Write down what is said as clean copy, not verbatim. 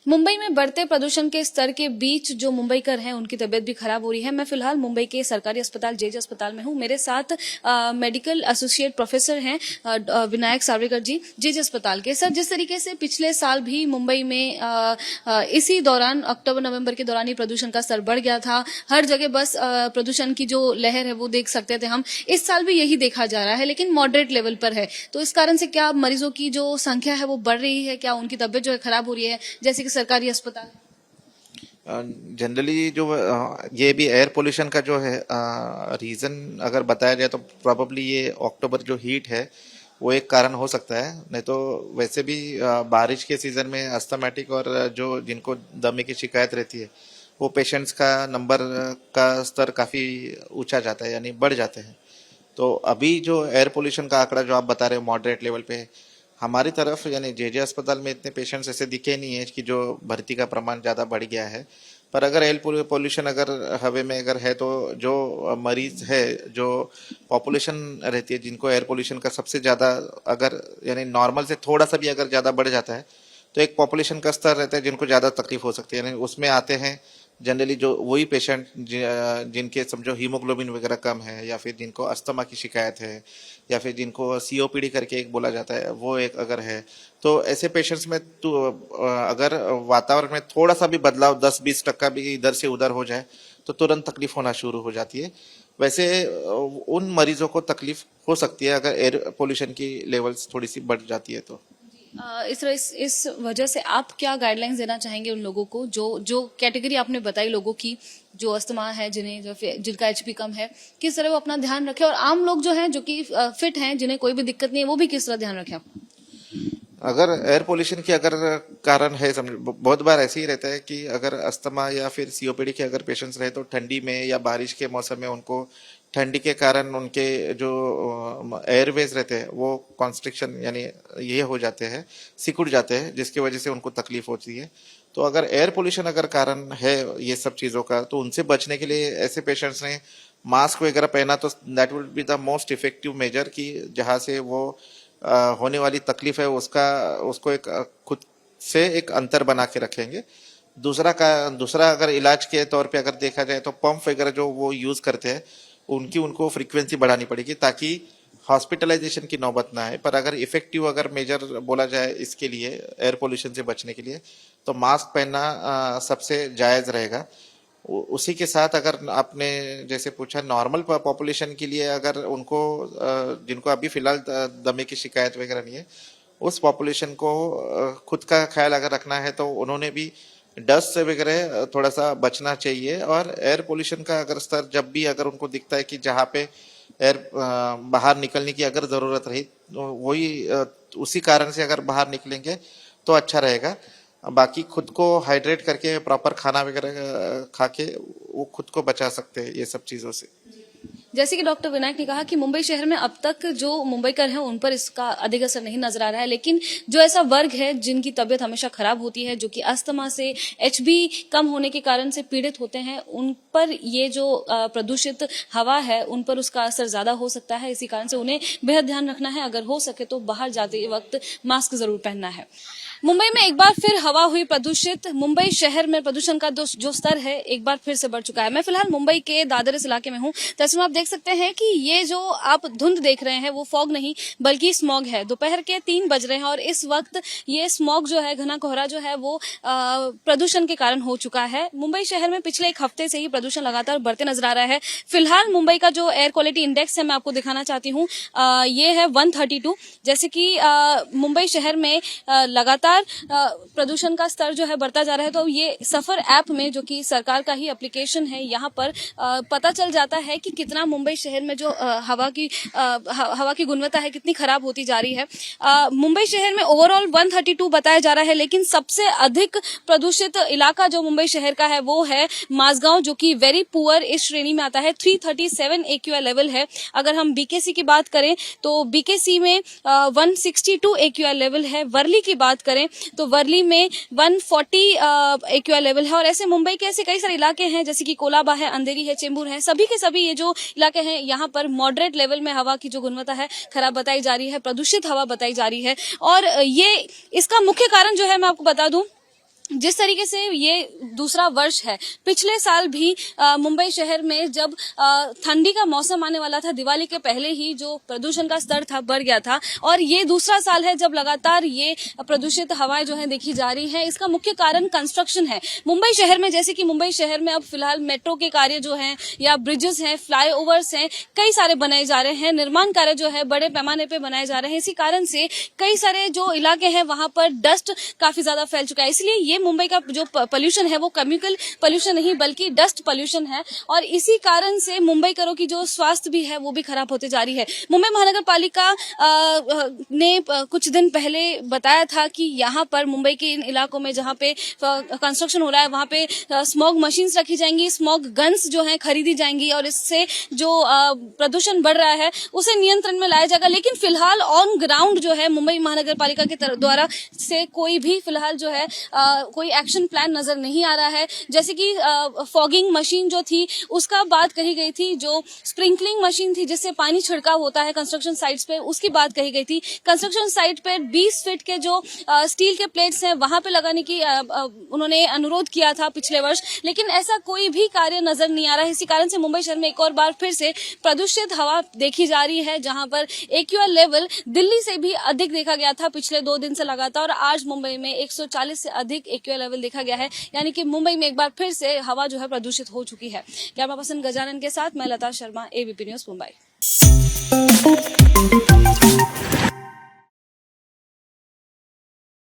मुंबई में बढ़ते प्रदूषण के स्तर के बीच जो मुंबईकर हैं उनकी तबीयत भी खराब हो रही है। मैं फिलहाल मुंबई के सरकारी अस्पताल जेजे अस्पताल में हूं। मेरे साथ मेडिकल एसोसिएट प्रोफेसर हैं विनायक सावरकर जी जेजे अस्पताल के। सर, जिस तरीके से पिछले साल भी मुंबई में इसी दौरान अक्टूबर नवंबर के दौरान ही प्रदूषण का स्तर बढ़ गया था, हर जगह बस प्रदूषण की जो लहर है वो देख सकते थे हम। इस साल भी यही देखा जा रहा है, लेकिन मॉडरेट लेवल पर है। तो इस कारण से क्या मरीजों की जो संख्या है वो बढ़ रही है, क्या उनकी तबीयत जो है खराब हो रही है जैसे कि सरकारी अस्पताल? जनरली जो ये भी एयर पोल्यूशन का जो है रीज़न अगर बताया जाए तो प्रॉबली ये अक्टूबर जो हीट है वो एक कारण हो सकता है। नहीं तो वैसे भी बारिश के सीज़न में अस्थमैटिक और जो जिनको दमे की शिकायत रहती है वो पेशेंट्स का नंबर का स्तर काफ़ी ऊंचा जाता है, यानी बढ़ जाते हैं। तो अभी जो एयर पोल्यूशन का आंकड़ा जो आप बता रहे हो मॉडरेट लेवल पे है, हमारी तरफ यानी जेजे अस्पताल में इतने पेशेंट्स ऐसे दिखे नहीं है कि जो भर्ती का प्रमाण ज़्यादा बढ़ गया है। पर अगर एयर पोल्यूशन अगर हवा में अगर है तो जो मरीज है, जो पॉपुलेशन रहती है जिनको एयर पोल्यूशन का सबसे ज़्यादा अगर यानी नॉर्मल से थोड़ा सा भी अगर ज़्यादा बढ़ जाता है तो एक पॉपुलेशन का स्तर रहता है जिनको ज़्यादा तकलीफ हो सकती है। यानी उसमें आते हैं जनरली जो वही पेशेंट जिनके समझो हीमोग्लोबिन वगैरह कम है, या फिर जिनको अस्थमा की शिकायत है, या फिर जिनको सीओपीडी करके एक बोला जाता है वो एक अगर है, तो ऐसे पेशेंट्स में तो अगर वातावरण में थोड़ा सा भी बदलाव 10-20% भी इधर से उधर हो जाए तो तुरंत तकलीफ होना शुरू हो जाती है। वैसे उन मरीजों को तकलीफ हो सकती है अगर एयर पोल्यूशन की लेवल्स थोड़ी सी बढ़ जाती है तो। इस वजह से आप क्या गाइडलाइंस देना चाहेंगे उन लोगों को जो जो कैटेगरी आपने बताई लोगों की, जो अस्थमा है, जिनका एचपी कम है, किस तरह वो अपना ध्यान रखें, और आम लोग जो हैं जो कि फिट हैं जिन्हें कोई भी दिक्कत नहीं है वो भी किस तरह ध्यान रखें? आप अगर एयर पोल्यूशन की अगर कारण है, समझ बहुत बार ऐसे ही रहता है कि अगर अस्थमा या फिर सीओपीडी के अगर पेशेंट्स रहे तो ठंडी में या बारिश के मौसम में उनको ठंडी के कारण उनके जो एयरवेज रहते हैं वो कॉन्स्ट्रिक्शन यानी ये हो जाते हैं, सिकुड़ जाते हैं, जिसकी वजह से उनको तकलीफ होती है। तो अगर एयर पोल्यूशन अगर कारण है ये सब चीज़ों का तो उनसे बचने के लिए ऐसे पेशेंट्स ने मास्क वगैरह पहना तो that will be the most effective measure कि जहाँ से वो होने वाली तकलीफ है उसको एक खुद से एक अंतर बना के रखेंगे। दूसरा अगर इलाज के तौर पे अगर देखा जाए तो पंप वगैरह जो वो यूज करते हैं उनको फ्रीक्वेंसी बढ़ानी पड़ेगी ताकि हॉस्पिटलाइजेशन की नौबत ना आए। पर अगर इफेक्टिव अगर मेजर बोला जाए इसके लिए एयर पोल्यूशन से बचने के लिए तो मास्क पहनना सबसे जायज रहेगा। उसी के साथ अगर आपने जैसे पूछा नॉर्मल पॉपुलेशन के लिए अगर उनको जिनको अभी फिलहाल दमे की शिकायत वगैरह नहीं है उस पॉपुलेशन को खुद का ख्याल अगर रखना है तो उन्होंने भी डस्ट से वगैरह थोड़ा सा बचना चाहिए। और एयर पोल्यूशन का अगर स्तर जब भी अगर उनको दिखता है कि जहाँ पे एयर बाहर निकलने की अगर ज़रूरत रही तो वही उसी कारण से अगर बाहर निकलेंगे तो अच्छा रहेगा। बाकी खुद को हाइड्रेट करके प्रॉपर खाना वगैरह खा के वो खुद को बचा सकते हैं ये सब चीज़ों से। जैसे कि डॉक्टर विनायक ने कहा कि मुंबई शहर में अब तक जो मुंबईकर हैं उन पर इसका अधिक असर नहीं नजर आ रहा है, लेकिन जो ऐसा वर्ग है जिनकी तबीयत हमेशा खराब होती है, जो कि अस्थमा से, एचबी कम होने के कारण से पीड़ित होते हैं, उन पर ये जो प्रदूषित हवा है उन पर उसका असर ज्यादा हो सकता है। इसी कारण से उन्हें बेहद ध्यान रखना है। अगर हो सके तो बाहर जाते वक्त मास्क जरूर पहनना है। मुंबई में एक बार फिर हवा हुई प्रदूषित। मुंबई शहर में प्रदूषण का जो स्तर है एक बार फिर से बढ़ चुका है। मैं फिलहाल मुंबई के दादर इस इलाके में हूँ। तस्वीर आप देख सकते हैं कि ये जो आप धुंध देख रहे हैं वो फॉग नहीं बल्कि स्मॉग है। दोपहर के 3 बज रहे हैं और इस वक्त ये स्मॉग जो है, घना कोहरा जो है वो प्रदूषण के कारण हो चुका है। मुंबई शहर में पिछले एक हफ्ते से ही प्रदूषण लगातार बढ़ते नजर आ रहा है। फिलहाल मुंबई का जो एयर क्वालिटी इंडेक्स है मैं आपको दिखाना चाहती हूँ, ये है 132। जैसे कि मुंबई शहर में लगातार प्रदूषण का स्तर जो है बढ़ता जा रहा है, तो ये सफर ऐप में, जो कि सरकार का ही एप्लीकेशन है, यहाँ पर पता चल जाता है कि कितना मुंबई शहर में जो हवा की गुणवत्ता है कितनी खराब होती जा रही है। मुंबई शहर में ओवरऑल 132 बताया जा रहा है, लेकिन सबसे अधिक प्रदूषित इलाका जो मुंबई शहर का है वो है माजगांव, जो कि वेरी पुअर इस श्रेणी में आता है। 337 AQI लेवल है। अगर हम बीकेसी की बात करें तो बीकेसी में 162 AQI लेवल है। वर्ली की बात करें तो वर्ली में 140 AQI लेवल है। और ऐसे मुंबई के ऐसे कई सारे इलाके हैं जैसे कि कोलाबा है, अंधेरी है, चेंबूर है, सभी के सभी ये जो इलाके हैं यहाँ पर मॉडरेट लेवल में हवा की जो गुणवत्ता है खराब बताई जा रही है, प्रदूषित हवा बताई जा रही है। और ये इसका मुख्य कारण जो है मैं आपको बता दूं जिस तरीके से ये दूसरा वर्ष है, पिछले साल भी मुंबई शहर में जब ठंडी का मौसम आने वाला था, दिवाली के पहले ही जो प्रदूषण का स्तर था बढ़ गया था, और ये दूसरा साल है जब लगातार ये प्रदूषित हवाएं जो है देखी जा रही हैं। इसका मुख्य कारण कंस्ट्रक्शन है मुंबई शहर में। जैसे कि मुंबई शहर में अब फिलहाल मेट्रो के कार्य जो हैं या ब्रिजेस हैं, फ्लाईओवर्स हैं, कई सारे बनाए जा रहे हैं, निर्माण कार्य जो है बड़े पैमाने पे बनाए जा रहे हैं। इसी कारण से कई सारे जो इलाके हैं वहां पर डस्ट काफी ज्यादा फैल चुका है। इसलिए ये मुंबई का जो पोल्यूशन है वो केमिकल पोल्यूशन नहीं बल्कि डस्ट पोल्यूशन है, और इसी कारण से मुंबईकरों की जो स्वास्थ्य भी है वो भी खराब होते जा रही है। मुंबई महानगर पालिका ने कुछ दिन पहले बताया था कि यहाँ पर मुंबई के इन इलाकों में जहाँ पे कंस्ट्रक्शन हो रहा है वहाँ पे स्मॉग मशीन्स रखी जाएंगी, स्मॉग गन्स जो हैं खरीदी जाएंगी, और इससे जो प्रदूषण बढ़ रहा है उसे नियंत्रण में लाया जाएगा। लेकिन फिलहाल ऑन ग्राउंड जो है मुंबई महानगर पालिका के द्वारा से कोई भी फिलहाल जो है कोई एक्शन प्लान नजर नहीं आ रहा है। जैसे कि फॉगिंग मशीन जो थी उसका बात कही गई थी, जो स्प्रिंकलिंग मशीन थी जिससे पानी छिड़काव होता है कंस्ट्रक्शन साइट्स पे, उसकी बात कही गई थी। कंस्ट्रक्शन साइट पे 20 फीट के जो स्टील के प्लेट्स हैं वहां पे लगाने की उन्होंने अनुरोध किया था पिछले वर्ष, लेकिन ऐसा कोई भी कार्य नजर नहीं आ रहा है। इसी कारण से मुंबई शहर में एक और बार फिर से प्रदूषित हवा देखी जा रही है, जहां पर एक्यूआई लेवल दिल्ली से भी अधिक देखा गया था पिछले 2 दिन से लगातार, और आज मुंबई में 140 से अधिक एक्यूआई लेवल देखा गया है। यानी कि मुंबई में एक बार फिर से हवा जो है प्रदूषित हो चुकी है। कैमरा पर्सन गजानन के साथ मैं लता शर्मा, एबीपी न्यूज मुंबई।